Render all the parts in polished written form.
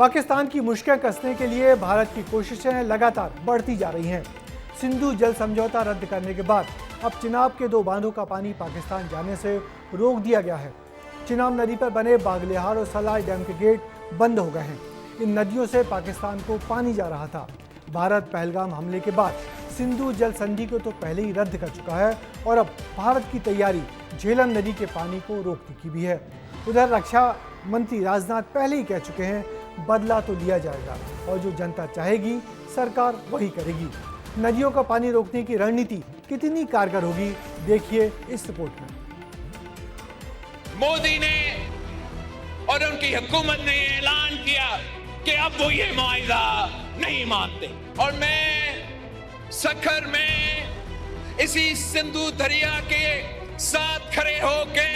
पाकिस्तान की मुश्किल कसने के लिए भारत की कोशिशें लगातार बढ़ती जा रही हैं। सिंधु जल समझौता रद्द करने के बाद अब चिनाब के 2 बांधों का पानी पाकिस्तान जाने से रोक दिया गया है। चिनाब नदी पर बने बागलिहार और सलाल डैम के गेट बंद हो गए हैं। इन नदियों से पाकिस्तान को पानी जा रहा था। भारत पहलगाम हमले के बाद सिंधु जल संधि को तो पहले ही रद्द कर चुका है और अब भारत की तैयारी झेलम नदी के पानी को रोकने की भी है। उधर रक्षा मंत्री राजनाथ पहले ही कह चुके हैं, बदला तो लिया जाएगा और जो जनता चाहेगी सरकार वही करेगी। नदियों का पानी रोकने की रणनीति कितनी कारगर होगी, देखिए इस रिपोर्ट में। मोदी ने और उनकी हुकूमत ने ऐलान किया कि अब वो ये मुआहिदा नहीं मानते और मैं सखर में इसी सिंधु दरिया के साथ खड़े होके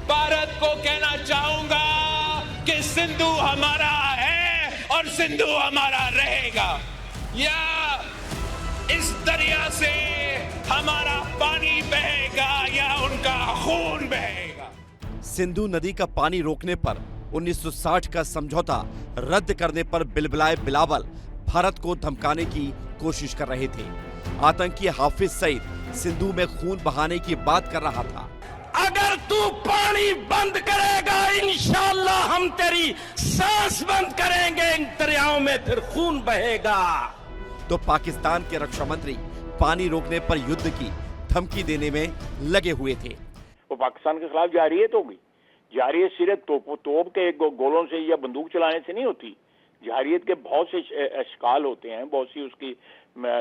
भारत को कहना चाहूंगा कि सिंधु हमारा है और सिंधु हमारा रहेगा। या इस दरिया से हमारा पानी बहेगा या उनका खून बहेगा। सिंधु नदी का पानी रोकने पर 1960 का समझौता रद्द करने पर बिलबिलाए बिलावल भारत को धमकाने की कोशिश कर रहे थे। आतंकी हाफिज सईद सिंधु में खून बहाने की बात कर रहा था। अगर तू पानी बंद करेगा इंशाअल्लाह हम तेरी सांस बंद करेंगे, इन दरियाओं में फिर खून बहेगा। तो पाकिस्तान के रक्षा मंत्री पानी रोकने पर युद्ध की धमकी देने में लगे हुए थे। वो पाकिस्तान के खिलाफ जारियत होगी। जारियत सिर्फ तोप के गोलों से या बंदूक चलाने से नहीं होती। जारियत के बहुत से अशकाल होते हैं, बहुत सी उसकी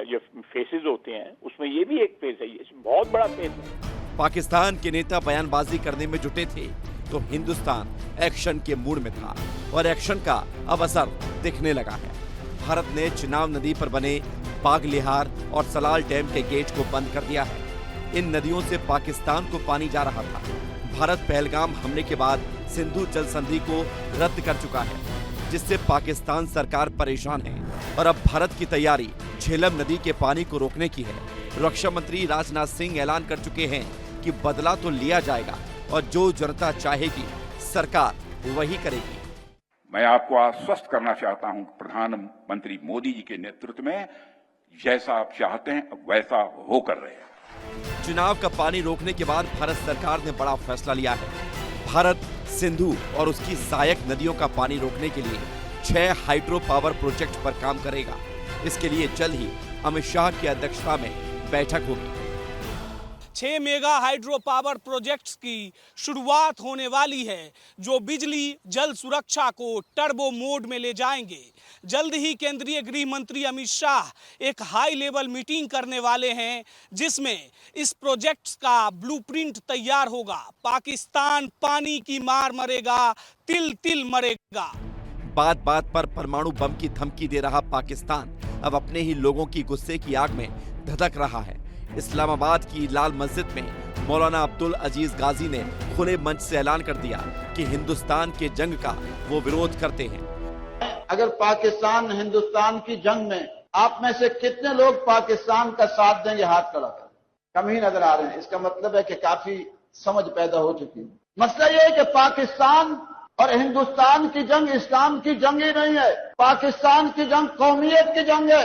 जो फेसेस होते हैं, उसमें ये भी एक फेस है, ये बहुत बड़ा फेस है। पाकिस्तान के नेता बयानबाजी करने में जुटे थे तो हिंदुस्तान एक्शन के मूड में था और एक्शन का अब असर दिखने लगा है। भारत ने चिनाब नदी पर बने बागलिहार और सलाल डैम के गेट को बंद कर दिया है। इन नदियों से पाकिस्तान को पानी जा रहा था। भारत पहलगाम हमले के बाद सिंधु जल संधि को रद्द कर चुका है, जिससे पाकिस्तान सरकार परेशान है और अब भारत की तैयारी झेलम नदी के पानी को रोकने की है। रक्षा मंत्री राजनाथ सिंह ऐलान कर चुके हैं कि बदला तो लिया जाएगा और जो जनता चाहेगी सरकार वही करेगी। मैं आपको आश्वस्त करना चाहता हूं, प्रधानमंत्री मोदी जी के नेतृत्व में जैसा आप चाहते हैं वैसा होकर रहेगा। चुनाव का पानी रोकने के बाद भारत सरकार ने बड़ा फैसला लिया है। भारत सिंधु और उसकी सहायक नदियों का पानी रोकने के लिए 6 हाइड्रो पावर प्रोजेक्ट पर काम करेगा। इसके लिए जल्द ही अमित शाह की अध्यक्षता में बैठक होगी। 6 मेगा हाइड्रो पावर प्रोजेक्ट्स की शुरुआत होने वाली है, जो बिजली जल सुरक्षा को टर्बो मोड में ले जाएंगे। जल्द ही केंद्रीय गृह मंत्री अमित शाह एक हाई लेवल मीटिंग करने वाले हैं, जिसमें इस प्रोजेक्ट्स का ब्लूप्रिंट तैयार होगा। पाकिस्तान पानी की मार मरेगा, तिल तिल मरेगा। बात बात पर परमाणु बम की धमकी दे रहा पाकिस्तान अब अपने ही लोगों की गुस्से की आग में धधक रहा है। इस्लामाबाद की लाल मस्जिद में मौलाना अब्दुल अजीज गाजी ने खुले मंच से ऐलान कर दिया कि हिंदुस्तान के जंग का वो विरोध करते हैं। अगर पाकिस्तान हिंदुस्तान की जंग में आप में से कितने लोग पाकिस्तान का साथ देंगे, हाथ खड़ा करें। कम ही नजर आ रहे हैं। इसका मतलब है कि काफी समझ पैदा हो चुकी है। मसला ये है कि पाकिस्तान और हिंदुस्तान की जंग इस्लाम की जंग ही नहीं है। पाकिस्तान की जंग कौमियत की जंग है।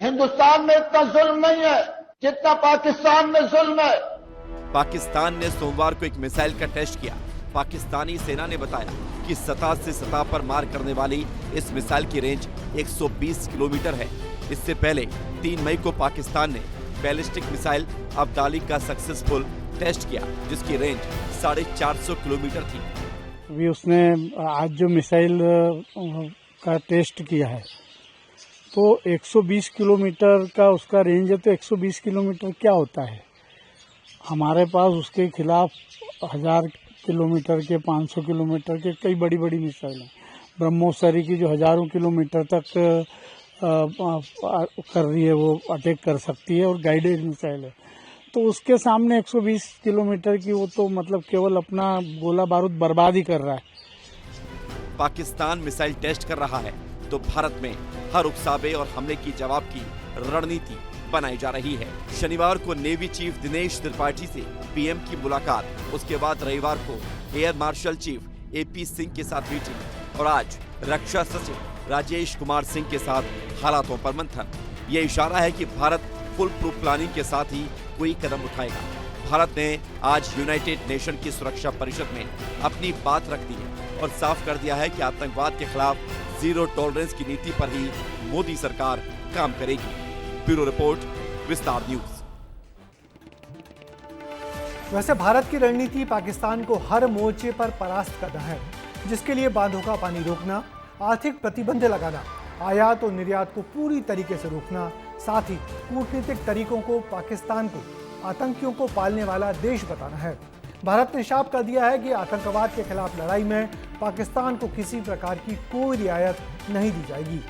हिंदुस्तान में इतना जुल्म नहीं है जितना पाकिस्तान में जुल्म है। पाकिस्तान ने सोमवार को एक मिसाइल का टेस्ट किया। पाकिस्तानी सेना ने बताया कि सतह से सतह पर मार करने वाली इस मिसाइल की रेंज 120 किलोमीटर है। इससे पहले 3 मई को पाकिस्तान ने बैलिस्टिक मिसाइल अब्दाली का सक्सेसफुल टेस्ट किया, जिसकी रेंज 450 किलोमीटर थी। अभी उसने आज जो मिसाइल का टेस्ट किया है तो 120 किलोमीटर का उसका रेंज है। तो 120 किलोमीटर क्या होता है? हमारे पास उसके खिलाफ 1000 किलोमीटर के, 500 किलोमीटर के कई बड़ी बड़ी मिसाइल हैं। ब्रह्मोस की जो हजारों किलोमीटर तक कर रही है, वो अटैक कर सकती है और गाइडेड मिसाइल है। तो उसके सामने 120 किलोमीटर की वो तो मतलब केवल अपना गोला बारूद बर्बाद ही कर रहा है। पाकिस्तान मिसाइल टेस्ट कर रहा है तो भारत में हर उकसावे और हमले की जवाब की रणनीति बनाई जा रही है। शनिवार को नेवी चीफ दिनेश त्रिपाठी से पीएम की मुलाकात, उसके बाद रविवार को air marshal chief AP Singh के साथ मीटिंग और आज रक्षा सचिव राजेश कुमार सिंह के साथ हालातों पर मंथन। ये इशारा है कि भारत फुल प्रूफ प्लानिंग के साथ ही कोई कदम उठाएगा। भारत ने आज यूनाइटेड नेशन की सुरक्षा परिषद में अपनी बात रख दी है और साफ कर दिया है कि आतंकवाद के खिलाफ जीरो टॉलरेंस की नीति पर ही मोदी सरकार काम करेगी। ब्यूरो रिपोर्ट, विस्तार न्यूज। वैसे भारत की रणनीति पाकिस्तान को हर मोर्चे पर परास्त करना है, जिसके लिए बांधों का पानी रोकना, आर्थिक प्रतिबंध लगाना, आयात और निर्यात को पूरी तरीके से रोकना, साथ ही कूटनीतिक तरीकों को पाकिस्तान को आतंकियों को पालने वाला देश बताना है। भारत ने साफ कर दिया है कि आतंकवाद के खिलाफ लड़ाई में पाकिस्तान को किसी प्रकार की कोई रियायत नहीं दी जाएगी।